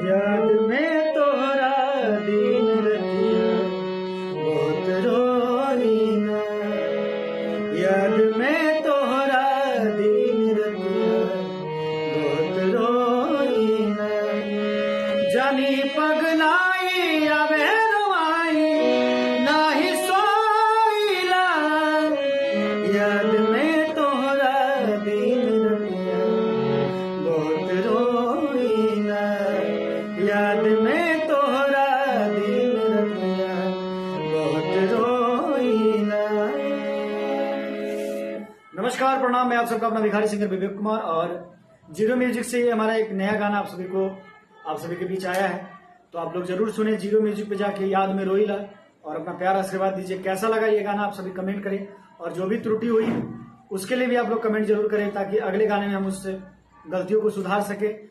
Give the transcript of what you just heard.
याद में तोहरा दिन रतिया बहुत रोईना। याद में तोहरा दिन रतिया बहुत रोईना। जानी पगलाई आवे रोआई नाही सोईला। याद में तोहरा दिन रतिया बहुत रोईना। याद में तोहरा दिन रतिया बहुत रोईना। नमस्कार, प्रणाम। मैं आप सबका अपना भिखारी सिंगर विवेक कुमार और जीरो म्यूजिक से हमारा एक नया गाना आप सभी के बीच आया है। तो आप लोग जरूर सुने जीरो म्यूजिक पे जाके याद में रोईला और अपना प्यार आशीर्वाद दीजिए। कैसा लगा ये गाना आप सभी कमेंट करें और जो भी त्रुटि हुई उसके लिए भी आप लोग कमेंट जरूर करें ताकि अगले गाने में हम उससे गलतियों को सुधार सके।